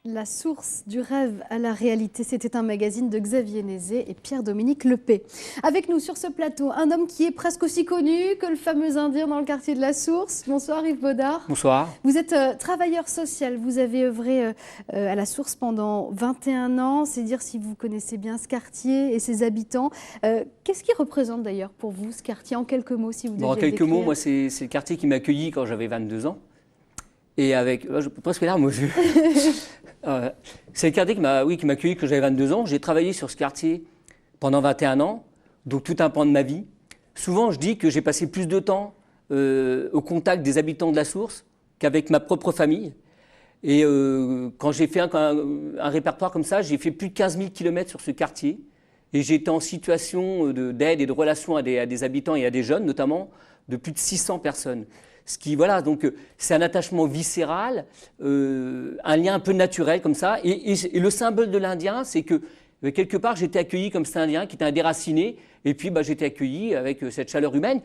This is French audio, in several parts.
La source du rêve à la réalité, c'était un magazine de Xavier Nézet et Pierre-Dominique Lepay. Avec nous sur ce plateau, un homme qui est presque aussi connu que le fameux Indien dans le quartier de la Source. Bonsoir Yves Baudard. Bonsoir. Vous êtes travailleur social, vous avez œuvré à la Source pendant 21 ans. C'est dire si vous connaissez bien ce quartier et ses habitants. Qu'est-ce qui représente d'ailleurs pour vous ce quartier en quelques mots si vous deviez En quelques décrire. mots, moi c'est le quartier qui m'a accueilli quand j'avais 22 ans. Et avec, je peux presque larmes aux yeux. C'est le quartier qui m'a accueilli quand j'avais 22 ans. J'ai travaillé sur ce quartier pendant 21 ans, donc tout un pan de ma vie. Souvent, je dis que j'ai passé plus de temps au contact des habitants de la Source qu'avec ma propre famille. Et quand j'ai fait un répertoire comme ça, j'ai fait plus de 15 000 km sur ce quartier. Et j'ai été en situation d'aide et de relation à des habitants et à des jeunes, notamment, de plus de 600 personnes. Ce qui, voilà, donc c'est un attachement viscéral, un lien un peu naturel comme ça. Et le symbole de l'Indien, c'est que quelque part, j'étais accueilli comme cet Indien qui était un déraciné. Et puis, j'étais accueilli avec cette chaleur humaine.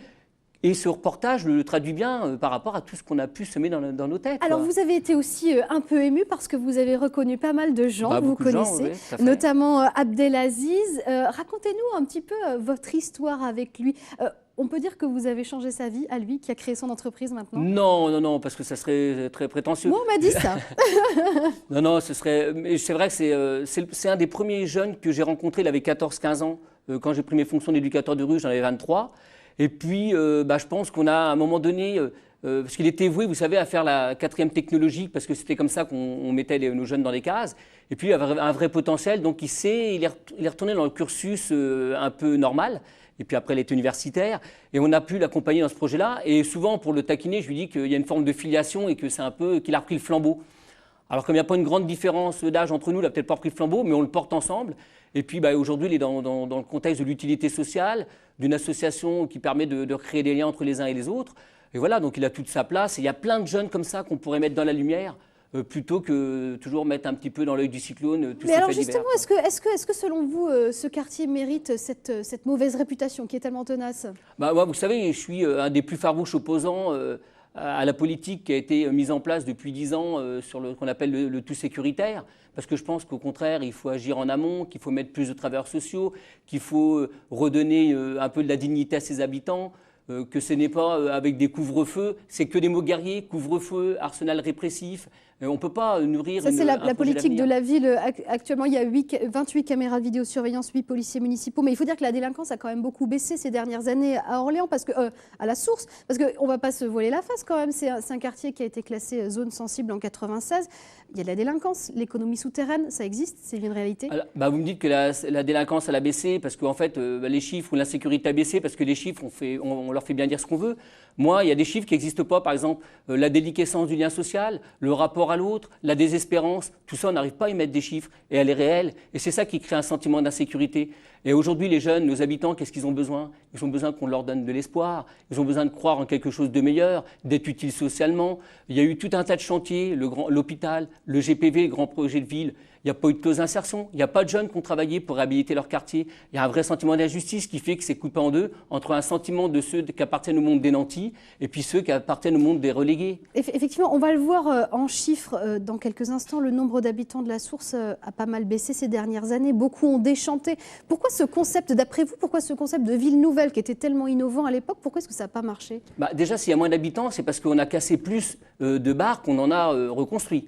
Et ce reportage le traduit bien par rapport à tout ce qu'on a pu semer dans nos têtes. Alors, vous avez été aussi un peu ému parce que vous avez reconnu pas mal de gens que vous connaissez, oui, notamment Abdelaziz. Racontez-nous un petit peu votre histoire avec lui. On peut dire que vous avez changé sa vie à lui, qui a créé son entreprise maintenant? Non, parce que ça serait très prétentieux. Moi, on m'a dit ça. Non, ce serait. C'est vrai que c'est un des premiers jeunes que j'ai rencontré. Il avait 14-15 ans. Quand j'ai pris mes fonctions d'éducateur de rue, j'en avais 23. Et puis, je pense qu'on a, à un moment donné, parce qu'il était voué, vous savez, à faire la 4e technologique, parce que c'était comme ça qu'on mettait nos jeunes dans les cases. Et puis, il avait un vrai potentiel. Donc, il est retourné dans le cursus un peu normal. Et puis après, il est universitaire. Et on a pu l'accompagner dans ce projet-là. Et souvent, pour le taquiner, je lui dis qu'il y a une forme de filiation et que c'est un peu qu'il a repris le flambeau. Alors, comme il n'y a pas une grande différence d'âge entre nous, il n'a peut-être pas repris le flambeau, mais on le porte ensemble. Et puis, aujourd'hui, il est dans le contexte de l'utilité sociale, d'une association qui permet de créer des liens entre les uns et les autres. Et voilà, donc il a toute sa place. Et il y a plein de jeunes comme ça qu'on pourrait mettre dans la lumière. Plutôt que toujours mettre un petit peu dans l'œil du cyclone tous ces faits divers. Mais alors justement, est-ce que selon vous, ce quartier mérite cette mauvaise réputation qui est tellement tenace? Moi, vous savez, je suis un des plus farouches opposants à la politique qui a été mise en place depuis 10 ans sur ce qu'on appelle le tout sécuritaire. Parce que je pense qu'au contraire, il faut agir en amont, qu'il faut mettre plus de travailleurs sociaux, qu'il faut redonner un peu de la dignité à ses habitants. Que ce n'est pas avec des couvre-feux, c'est que des mots guerriers, couvre-feu, arsenal répressif. On ne peut pas nourrir ça, c'est la politique de la ville. Actuellement, il y a 28 caméras de vidéosurveillance, 8 policiers municipaux. Mais il faut dire que la délinquance a quand même beaucoup baissé ces dernières années à Orléans, à la Source. Parce qu'on ne va pas se voiler la face quand même. C'est un quartier qui a été classé zone sensible en 1996. Il y a de la délinquance, l'économie souterraine, ça existe, c'est une réalité. Alors, vous me dites que la délinquance elle a baissé parce qu'en fait les chiffres ou l'insécurité a baissé parce que les chiffres on leur fait bien dire ce qu'on veut. Moi, il y a des chiffres qui n'existent pas, par exemple la déliquescence du lien social, le rapport à l'autre, la désespérance, tout ça on n'arrive pas à y mettre des chiffres et elle est réelle et c'est ça qui crée un sentiment d'insécurité. Et aujourd'hui les jeunes, nos habitants, qu'est-ce qu'ils ont besoin? Ils ont besoin qu'on leur donne de l'espoir, ils ont besoin de croire en quelque chose de meilleur, d'être utiles socialement. Il y a eu tout un tas de chantiers, l'hôpital, le GPV, le grand projet de ville. Il n'y a pas eu de clause d'insertion, il n'y a pas de jeunes qui ont travaillé pour réhabiliter leur quartier. Il y a un vrai sentiment d'injustice qui fait que c'est coupé en deux entre un sentiment de ceux qui appartiennent au monde des nantis et puis ceux qui appartiennent au monde des relégués. Effectivement, on va le voir en chiffres dans quelques instants. Le nombre d'habitants de la Source a pas mal baissé ces dernières années. Beaucoup ont déchanté. Pourquoi ce concept, d'après vous, pourquoi ce concept de ville nouvelle qui était tellement innovant à l'époque, pourquoi est-ce que ça n'a pas marché? Déjà, s'il y a moins d'habitants, c'est parce qu'on a cassé plus de bars qu'on en a reconstruit.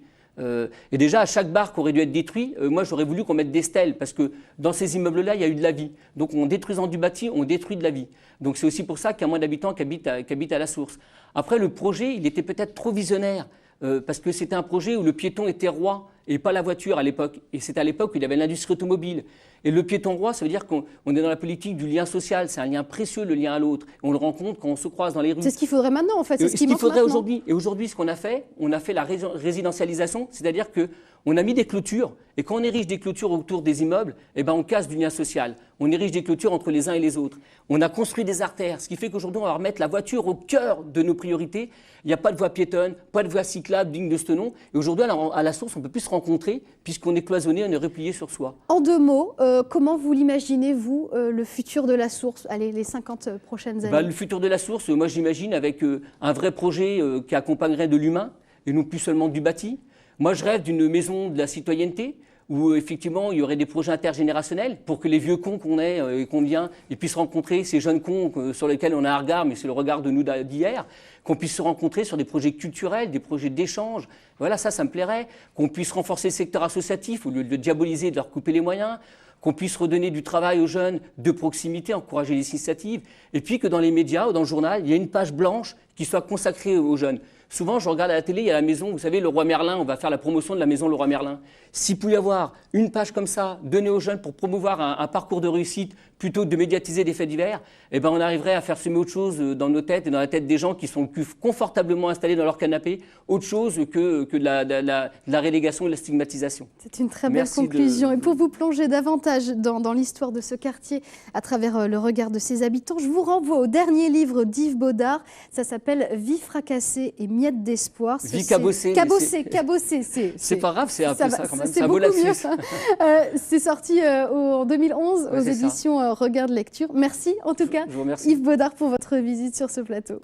Et déjà, à chaque bar qui aurait dû être détruit, moi j'aurais voulu qu'on mette des stèles parce que dans ces immeubles-là, il y a eu de la vie. Donc en détruisant du bâti, on détruit de la vie. Donc c'est aussi pour ça qu'il y a moins d'habitants qui habitent à la Source. Après, le projet, il était peut-être trop visionnaire parce que c'était un projet où le piéton était roi et pas la voiture à l'époque. Et c'est à l'époque où il y avait l'industrie automobile. Et le piéton roi, ça veut dire qu'on est dans la politique du lien social. C'est un lien précieux, le lien à l'autre. On le rencontre quand on se croise dans les rues. C'est ce qu'il faudrait maintenant, en fait. C'est ce qu'il faudrait aujourd'hui. Et aujourd'hui, ce qu'on a fait, on a fait la résidentialisation, c'est-à-dire qu'on a mis des clôtures. Et quand on érige des clôtures autour des immeubles, on casse du lien social. On érige des clôtures entre les uns et les autres. On a construit des artères, ce qui fait qu'aujourd'hui, on va remettre la voiture au cœur de nos priorités. Il n'y a pas de voie piétonne, pas de voie cyclable digne de ce nom. Et aujourd'hui, à la Source, on ne peut plus se rencontrer puisqu'on est cloisonné, on est replié sur soi. En 2 mots, comment vous l'imaginez, vous, le futur de la Source, allez, les 50 prochaines années? Le futur de la Source, moi j'imagine avec un vrai projet qui accompagnerait de l'humain et non plus seulement du bâti. Moi, je rêve d'une maison de la citoyenneté où effectivement il y aurait des projets intergénérationnels pour que les vieux cons qu'on est et qu'on vient ils puissent rencontrer ces jeunes cons sur lesquels on a un regard, mais c'est le regard de nous d'hier, qu'on puisse se rencontrer sur des projets culturels, des projets d'échange. Voilà, ça me plairait. Qu'on puisse renforcer le secteur associatif au lieu de le diaboliser et de leur couper les moyens. Qu'on puisse redonner du travail aux jeunes de proximité, encourager les initiatives. Et puis que dans les médias ou dans le journal, il y ait une page blanche qui soit consacrée aux jeunes. Souvent, je regarde à la télé, il y a la maison, vous savez, le Roi Merlin, on va faire la promotion de la maison Le Roi Merlin. S'il pouvait y avoir une page comme ça, donnée aux jeunes pour promouvoir un parcours de réussite, plutôt que de médiatiser des faits divers, eh ben on arriverait à faire semer autre chose dans nos têtes et dans la tête des gens qui sont plus confortablement installés dans leur canapé, autre chose que de la relégation et de la stigmatisation. C'est une très belle conclusion. Et pour vous plonger davantage dans l'histoire de ce quartier à travers le regard de ses habitants, je vous renvoie au dernier livre d'Yves Baudard. Ça s'appelle « Vie fracassée et miettes d'espoir ». Vie cabossée. Cabossée. C'est pas grave, c'est un peu ça quand même. C'est beaucoup mieux. C'est sorti en 2011 aux éditions Regard Lecture. Merci en tout cas, je vous remercie. Yves Baudard, pour votre visite sur ce plateau.